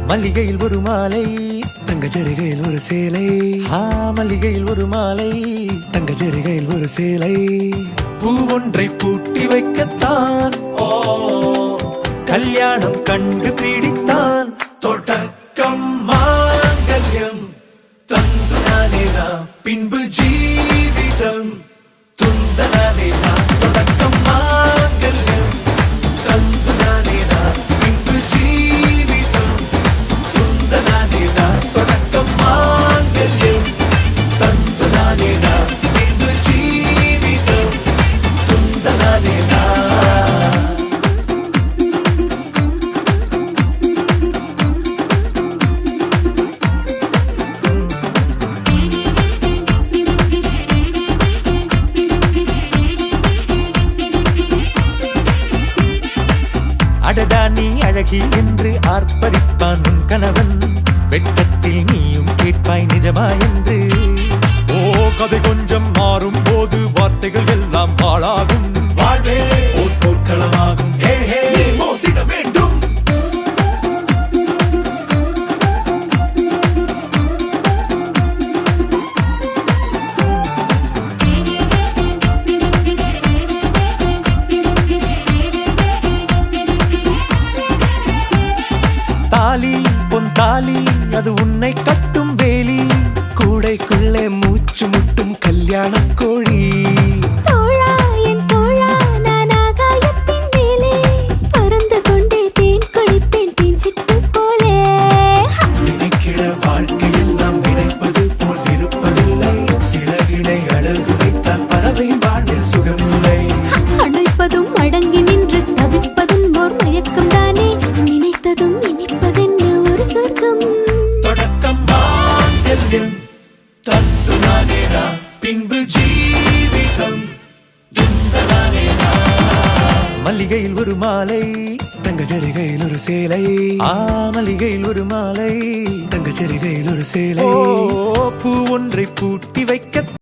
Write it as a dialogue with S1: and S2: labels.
S1: மல்லிகையில் ஒரு மாலை தங்க ஜரிகையில் ஒரு சேலை. மல்லிகையில் ஒரு மாலை தங்க ஜரிகையில் ஒரு சேலை. பூ ஒன்றை பூட்டி வைக்கத்தான் கல்யாணம் கண்டு பிடித்தான். தொடக்கம் மாங்கல்யம் தந்துனானே நாம் பின்பு ஜீவிதம் துந்தனானே நாம். தொடக்கம் மாங்கல்யம் தந்துனானே நாம் பின்பு ஜீவிதம் துந்தனானே நாம். தொடக்கம் மாங்கல்யம் தந்துனானே நாம் பின்பு ஜீவிதம் துந்தனானே நாம். அடடா நீ அழகி என்று ஆர்ப்பரிப்பான் உன் கணவன். வெட்கத்தில் நீயும் கேட்பாய் நிஜமா என்று. கதை கொஞ்சம் மாறும் போது வார்த்தைகள் எல்லாம் பாழாகும். வாழ்வே ஓர் போர்க்களமாகும். நீ மோதிட வேண்டும். தாலி பொன் தாலி அது உன்னை கட்டும் வேலி. கூடைக்குள்ளே மூச்சு முட்டும் கல்யாண கோழி.
S2: தோழா என் தோழா நான் ஆகாயத்தின் மேலே பறந்து கொண்டே தேன் குடிப்பேன் தேஞ்சிட்டு போலே.
S1: நினைக்கிற வாழ்க்கையில் நாம் நினைப்பது போல் இருப்பதில்லை. சிறகினை அழகு வைத்தால் பறவை வாழ்வில் சுகமில்லை.
S2: அணைப்பதும் அடங்கி நின்று தவிப்பதும் ஓர் மயக்கம் தானே. நினைத்ததும் இனிப்பதென்ன ஒரு சொர்க்கம்.
S1: தொடக்கம் மாங்கல்யம் தந்துனானே நாம் பின்பு ஜீவிதம் துந்தனானே நாம். மல்லிகையில் ஒரு மாலை தங்க ஜரிகையில் ஒரு சேலை. மல்லிகையில் ஒரு மாலை தங்க ஜரிகையில் ஒரு சேலை. பூ ஒன்றை பூட்டி வைக்க